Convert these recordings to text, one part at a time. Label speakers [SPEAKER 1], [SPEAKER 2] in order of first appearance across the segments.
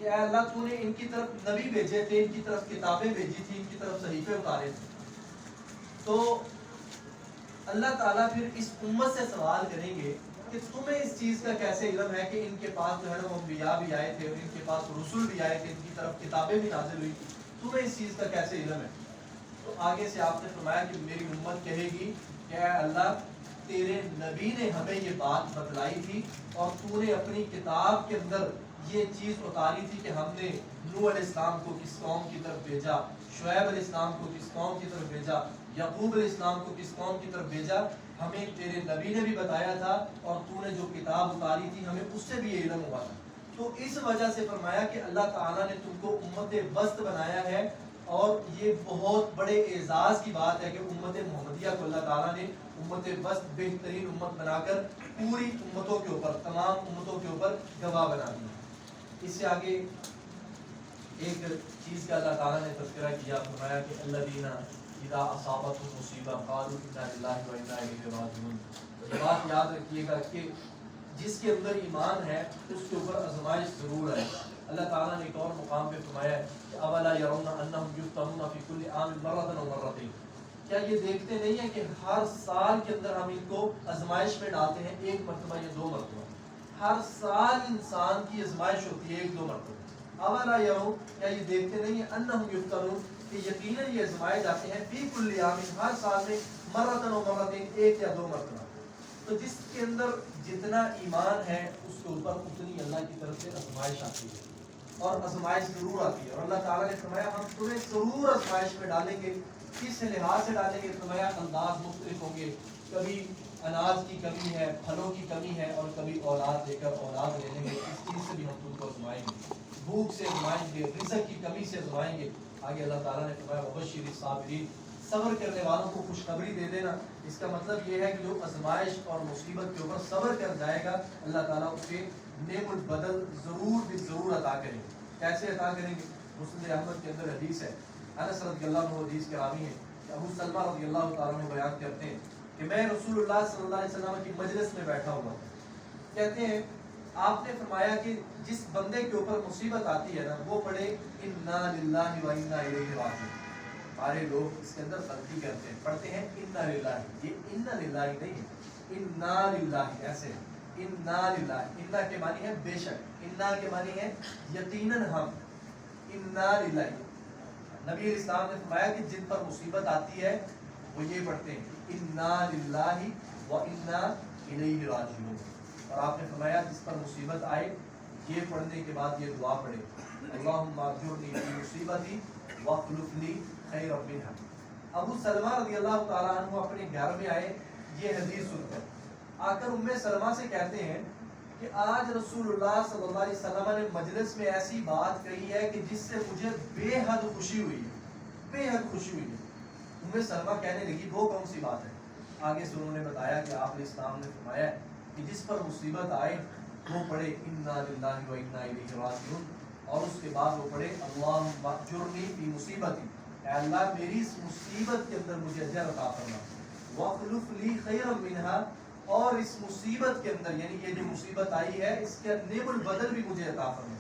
[SPEAKER 1] کہ اے اللہ تو نے ان کی طرف نبی بھیجے تھے، ان کی طرف کتابیں بھیجی تھی، ان کی طرف صحیفے اتارے تھے. تو اللہ تعالیٰ پھر اس امت سے سوال کریں گے کہ تمہیں اس چیز کا کیسے علم ہے کہ ان کے پاس جو ہے نا انبیاء بھی آئے تھے، ان کے پاس رسول بھی آئے تھے، ان کی طرف کتابیں بھی نازل ہوئی تھی، تمہیں اس چیز کا کیسے علم ہے؟ تو آگے سے آپ نے فرمایا کہ میری امت کہے گی کہ اے اللہ تیرے نبی نے ہمیں یہ بات بتلائی تھی اور تو نے اپنی کتاب کے اندر یہ چیز اتاری تھی کہ ہم نے نوح علیہ السلام کو کس قوم کی طرف بھیجا، شعیب علیہ السلام کو کس قوم کی طرف بھیجا، یعقوب علیہ السلام کو کس قوم کی طرف بھیجا، ہمیں تیرے نبی نے بھی بتایا تھا اور تو نے جو کتاب اتاری تھی ہمیں اس سے بھی یہ علم ہوا تھا. تو اس وجہ سے فرمایا کہ اللہ تعالیٰ نے تم کو امت وسط بنایا ہے، اور یہ بہت بڑے اعزاز کی بات ہے کہ امت محمدیہ کو اللہ تعالیٰ نے امت وسط بہترین امت بنا کر پوری امتوں کے اوپر، تمام امتوں کے اوپر گواہ بنا دیا. اس سے آگے ایک چیز کا اللہ تعالیٰ نے تذکرہ کیا، فرمایا کہ الذین اذا اصابتهم مصیبہ قالوا انا للہ و انا الیہ راجعون. یہ بات یاد رکھیے گا کہ جس کے اندر ایمان ہے اس کے اوپر آزمائش ضرور ہے. اللہ تعالیٰ نے ایک اور مقام پہ فرمایا ہے کہ اولا یرون انہم یفتنون فی کل عام مرۃ و مرتین. کیا یہ دیکھتے نہیں ہیں کہ ہر سال کے اندر ہم ان کو آزمائش میں ڈالتے ہیں، ایک مرتبہ یا دو مرتبہ. ہر سال انسان کی آزمائش ہوتی ہے ایک دو مرتبہ. اولا یرون، کیا یہ دیکھتے نہیں ہیں انہم یفتنون کہ یقیناً یہ آزمائے جاتے ہیں فی کل عام، ہر سال میں مرۃ و مرتین، ایک یا دو مرتبہ. تو جس کے اندر جتنا ایمان ہے اس کے اوپر اتنی اللہ کی طرف سے آزمائش آتی ہے، اور آزمائش ضرور آتی ہے. اور اللہ تعالیٰ نے فرمایا ہم تمہیں ضرور آزمائش میں ڈالیں گے. کس لحاظ سے ڈالیں گے؟ فرمایا انداز مختلف ہوں گے. کبھی اناج کی کمی ہے، پھلوں کی کمی ہے، اور کبھی اولاد لے کر اولاد لے لیں گے، اس چیز سے بھی ہم تم کو آزمائیں گے. بھوک سے آزمائیں گے، رزق کی کمی سے آزمائیں گے. آگے اللہ تعالیٰ نے فرمایا وبشر الصابرین، صبر کرنے والوں کو خوشخبری دے دینا. اس کا مطلب یہ ہے کہ جو آزمائش اور مصیبت کے اوپر صبر کر جائے گا اللہ تعالیٰ اسے نعم البدل ضرور بھی ضرور عطا کریں گے. کیسے عطا کریں گے؟ مسند احمد کے اندر حدیث ہے، انس رضی اللہ عنہ حدیث کے راوی ہیں کہ ابو سلمہ رضی اللہ تعالیٰ عنہ بیان کرتے ہیں کہ میں رسول اللہ صلی اللہ علیہ وسلم کی مجلس میں بیٹھا ہوا تھا. کہتے ہیں آپ نے فرمایا کہ جس بندے کے اوپر مصیبت آتی ہے نا وہ پڑھے انا للہ و انا الیہ راجعون. سارے لوگ اس کے اندر غلطی کرتے ہیں، پڑھتے ہیں انا للہ. یہ انا للہ نہیں ہے، انا للہ ایسے ہے. انا للہ، انا کے معنی ہے بے شک، انا کے معنی ہے یقیناً ہم. انا للہ، نبی علیہ السلام نے فرمایا کہ جن پر مصیبت آتی ہے وہ یہ پڑھتے ہیں انا للہ و انا الیہ راجعون. اور آپ نے فرمایا جس پر مصیبت آئے یہ پڑھنے کے بعد یہ دعا پڑھے اللہم اجرنی فی مصیبتی واخلف لی خیرا منہا. ابو سلمہ رضی اللہ تعالیٰ عنہ اپنے گھر میں آئے یہ حدیث سن کر، آ کر ام سلمہ سے کہتے ہیں کہ آج رسول اللہ صلی اللہ علیہ وسلم نے مجلس میں ایسی بات کہی ہے کہ جس سے مجھے بے حد خوشی ہوئی ہے، بے حد خوشی ہوئی ہے. ام سلمہ کہنے لگی وہ کون سی بات ہے؟ آگے سے انہوں نے بتایا کہ آپ علیہ السلام نے فرمایا ہے کہ جس پر مصیبت آئے وہ پڑھے انا للہ و انا الیہ راجعون، اور اس کے بعد وہ پڑھے اللہم اجرنی فی مصیبتی، اے اللہ میری اس مصیبت کے اندر مجھے اجر عطا فرما، واخلف لی خیرا منہا، اور اس مصیبت کے اندر یعنی یہ جو مصیبت آئی ہے اس کے نعم البدل بھی مجھے عطا فرما.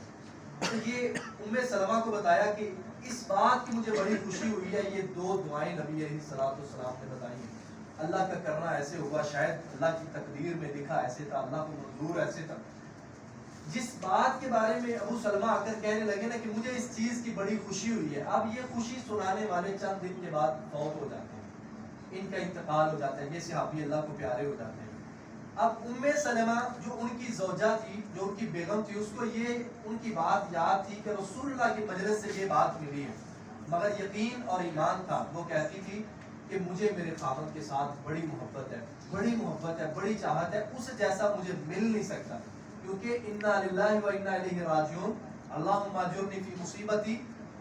[SPEAKER 1] تو یہ ام سلمہ کو بتایا کہ اس بات کی مجھے بڑی خوشی ہوئی ہے. یہ دو دعائیں نبی علیہ الصلوۃ والسلام نے بتائی ہیں. اللہ کا کرنا ایسے ہوا، شاید اللہ کی تقدیر میں لکھا ایسے تھا، اللہ کو منظور ایسے تھا. جس بات کے بارے میں ابو سلمہ آ کر کہنے لگے نا کہ مجھے اس چیز کی بڑی خوشی ہوئی ہے، اب یہ خوشی سنانے والے چند دن کے بعد فوت ہو جاتے ہیں، ان کا انتقال ہو جاتا ہے. یہ صحابی اللہ کو پیارے ہو جاتے ہیں. اب ام سلمہ جو ان کی زوجہ تھی، جو ان کی بیگم تھی، اس کو یہ ان کی بات یاد تھی کہ رسول اللہ کی مجلس سے یہ بات ملی ہے، مگر یقین اور ایمان تھا. وہ کہتی تھی کہ مجھے میرے خاوند کے ساتھ بڑی محبت ہے، بڑی محبت ہے، بڑی چاہت ہے، اس جیسا مجھے مل نہیں سکتا، کیونکہ انا للہ و انا الیہ راجعون. اللہم اجرنی فی مصیبتی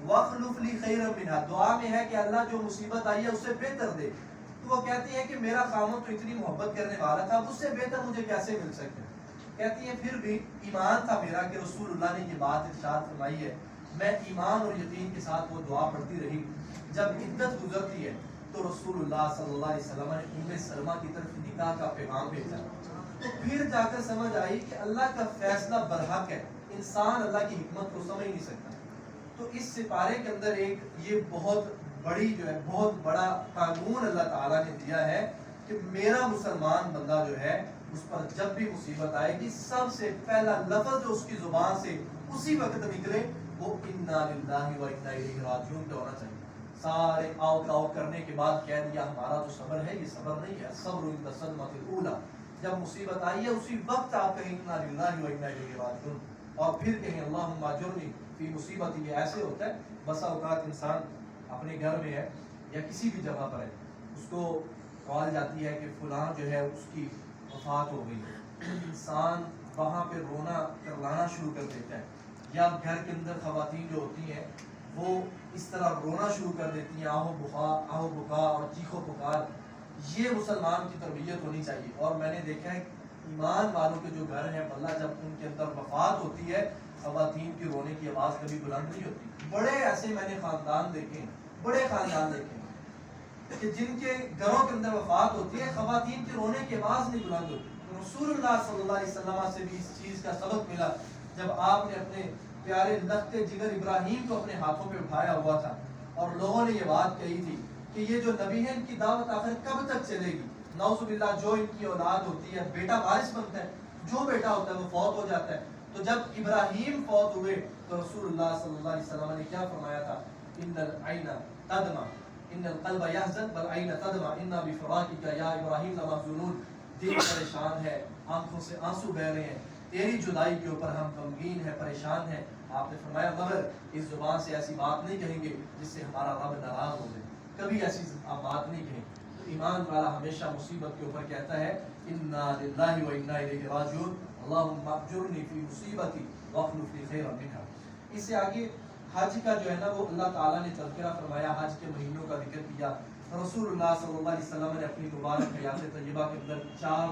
[SPEAKER 1] واخلف لی خیرا منہا، دعا میں ہے کہ اللہ جو مصیبت آئی ہے اسے بہتر دے. تو وہ کہتی ہیں کہ میرا خاوند تو اتنی محبت کرنے والا تھا، اس سے بہتر مجھے کیسے مل سکتا ہے. کہتی ہیں پھر بھی ایمان تھا میرا کہ رسول اللہ نے یہ بات ارشاد فرمائی ہے. میں ایمان اور یقین کے ساتھ وہ دعا پڑھتی رہی. جب عدت گزرتی ہے تو رسول اللہ صلی اللہ علیہ وسلم نے ام سلمہ کی طرف نکاح کا پیغام بھیجا. تو پھر جا کر سمجھ آئی کہ اللہ کا فیصلہ برحق ہے، انسان اللہ کی حکمت کو سمجھ نہیں سکتا. تو اس سپارے کے اندر ایک یہ بہت بڑی جو ہے بہت بڑا قانون اللہ تعالیٰ نے دیا ہے کہ میرا مسلمان بندہ جو ہے اس پر جب بھی مصیبت آئے گی سب سے پہلا لفظ جو اس کی زبان سے اسی وقت نکلے وہ انا للہ و انا الیہ راجعون کا ہونا چاہیے. سارے آؤ کرنے کے بعد کہہ دیا ہمارا تو صبر ہے, یہ صبر نہیں ہے. صبر عند الصدمۃ الاولی, جب مصیبت آئی ہے اسی وقت آپ کہیں انا للہ و انا الیہ راجعون, اور پھر کہیں اللہم اجرنی فی مصیبتی. یہ ایسے ہوتا ہے بسا اوقات انسان اپنے گھر میں ہے یا کسی بھی جگہ پر ہے, اس کو کال جاتی ہے کہ فلاں جو ہے اس کی وفات ہو گئی ہے, انسان وہاں پہ رونا کرلانا شروع کر دیتا ہے, یا گھر کے اندر خواتین جو ہوتی ہیں وہ اس طرح رونا شروع کر دیتی ہیں, آہو بکا اور چیخو پکار. یہ مسلمان کی تربیت ہونی چاہیے. اور میں نے دیکھا ہے ایمان والوں کے جو گھر ہیں واللہ جب ان کے اندر وفات ہوتی ہے خواتین کی رونے کی آواز کبھی بلند نہیں ہوتی. بڑے ایسے میں نے خاندان دیکھے, بڑے خاندان دیکھے کہ جن کے گھروں کے اندر وفات ہوتی ہے خواتین کی رونے کی آواز نہیں بلند ہوتی. رسول اللہ صلی اللہ علیہ وسلم سے بھی اس چیز کا سبق ملا جب آپ نے اپنے پیارے لختے جگر ابراہیم کو اپنے ہاتھوں پہ اٹھایا ہوا تھا اور لوگوں نے یہ بات کہی تھی کہ یہ جو نبی ہے ان کی دعوت آخر کب تک چلے گی. نعوذ باللہ جو ان کی اولاد ہوتی ہے بیٹا وارث بنتا ہے, جو بیٹا ہوتا ہے وہ فوت ہو جاتا ہے. تو جب ابراہیم فوت ہوئے تو رسول اللہ صلی اللہ علیہ وسلم نے کیا فرمایا تھا, ان العین تدمع ان القلب یحزن والعین تدمع انا بفراقک یا ابراہیم لمحزونون. دل پریشان ہے, آنکھوں سے آنسو بہ رہے ہیں, تیری جدائی کے اوپر ہم غمگین ہیں, پریشان ہیں. آپ نے فرمایا مگر اس زبان سے ایسی بات نہیں کہیں گے جس سے ہمارا رب ناراض ہو جائے, کبھی ایسی آپ بات نہیں کہیں. تو ایمان والا ہمیشہ مصیبت کے اوپر کہتا ہے انا للہ و انا الیہ راجعون, اللہم اجرنی فی مصیبتی واخلف لی خیرا منہا. اس سے آگے حج کا جو ہے نا وہ اللہ تعالیٰ نے تذکرہ فرمایا, حج کے مہینوں کا ذکر کیا. رسول اللہ صلی اللہ علیہ وسلم نے اپنی مبارک حیات طیبہ کے اندر 4